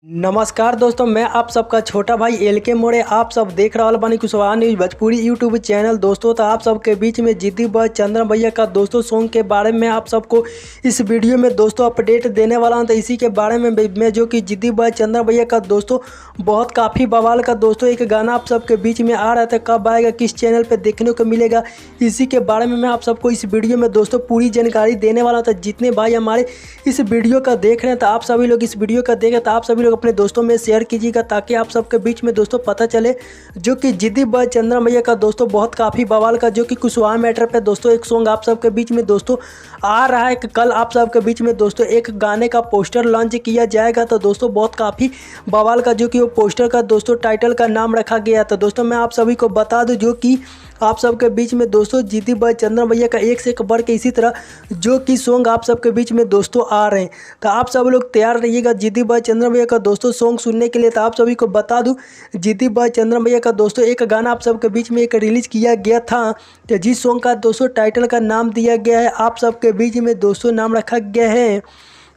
नमस्कार दोस्तों, मैं आप सबका छोटा भाई एल के मोड़े। आप सब देख रहा बानी Kushwaha news Bhojpuri YouTube channel. दोस्तों तो आप सबके बीच में जिद्दी बॉय चंद्रन भैया का दोस्तों सॉन्ग के बारे में आप सबको इस वीडियो में दोस्तों अपडेट देने वाला हूं। तो इसी के बारे में मैं जो कि जिद्दी बॉय चंद्रन भैया का दोस्तों बहुत काफ़ी बवाल का दोस्तों एक गाना आप सबके बीच में आ रहा था, कब आएगा, किस चैनल पर देखने को मिलेगा, इसी के बारे में मैं आप सबको इस वीडियो में दोस्तों पूरी जानकारी देने वाला था। जितने भाई हमारे इस वीडियो का देख रहे हैं तो आप सभी लोग इस वीडियो का देखें तो आप सभी लोग अपने दोस्तों में शेयर कीजिएगा, ताकि आप सबके बीच में दोस्तों पता चले जो कि जिद्दी बॉय चंद्रन भैया का दोस्तों बहुत काफ़ी बवाल का जो कि कुशवाहा मैटर पे दोस्तों एक सॉन्ग आप सबके बीच में दोस्तों आ रहा है। कल आप सबके बीच में दोस्तों एक गाने का पोस्टर लॉन्च किया जाएगा। तो दोस्तों बहुत काफ़ी बवाल का जो कि वो पोस्टर का दोस्तों टाइटल का नाम रखा गया। तो दोस्तों मैं आप सभी को बता दूं जो कि आप सबके बीच में दोस्तों जिद्दी बॉय चंद्रन भैया का एक से एक बढ़ के इसी तरह जो कि सॉन्ग आप सबके बीच में दोस्तों आ रहे हैं। तो आप सब लोग तैयार रहिएगा जिद्दी बॉय चंद्रन भैया का दोस्तों सॉन्ग सुनने के लिए। तो आप सभी को बता दूं जिद्दी बॉय चंद्रन भैया का दोस्तों एक गाना आप सबके बीच में एक रिलीज़ किया गया था, तो जिस सॉन्ग का दोस्तों टाइटल का नाम दिया गया है, आप सबके बीच में दोस्तों नाम रखा गया है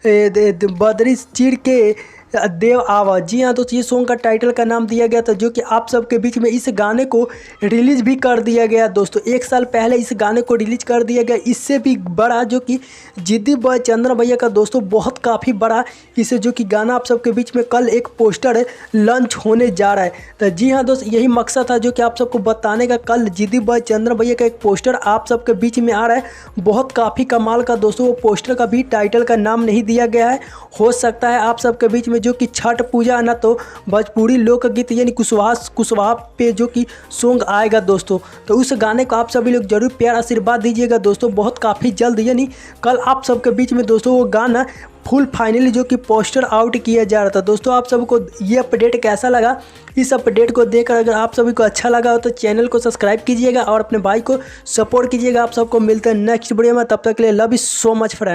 बदरी चीर के देव आवा। जी हाँ दोस्तों, ये सॉन्ग का टाइटल का नाम दिया गया था, जो कि आप सबके बीच में इस गाने को रिलीज़ भी कर दिया गया दोस्तों। एक साल पहले इस गाने को रिलीज कर दिया गया। इससे भी बड़ा जो कि जिद्दी बॉय चंद्रन भैया का दोस्तों बहुत काफ़ी बड़ा इसे जो कि गाना आप सबके बीच में कल एक पोस्टर लॉन्च होने जा रहा है। तो जी हाँ दोस्त, यही मकसद था जो कि आप सबको बताने का। कल जिद्दी बॉय चंद्रन भैया का एक पोस्टर आप सबके बीच में आ रहा है, बहुत काफ़ी कमाल का दोस्तों। वो पोस्टर का भी टाइटल का नाम नहीं दिया गया है। हो सकता है आप सबके बीच में जो कि छठ पूजा ना तो भोजपुरी लोकगीत यानी कुशवाहा पे जो कि सॉन्ग आएगा दोस्तों। तो उस गाने को आप सभी लोग जरूर प्यार आशीर्वाद दीजिएगा दोस्तों। बहुत काफ़ी जल्द यानी कल आप सबके बीच में दोस्तों वो गाना फुल फाइनली जो कि पोस्टर आउट किया जा रहा था। दोस्तों आप सबको ये अपडेट कैसा लगा? इस अपडेट को देखकर अगर आप सभी को अच्छा लगा हो तो चैनल को सब्सक्राइब कीजिएगा और अपने भाई को सपोर्ट कीजिएगा। आप सबको मिलते हैं नेक्स्ट वीडियो में, तब तक के लिए love you so much friend.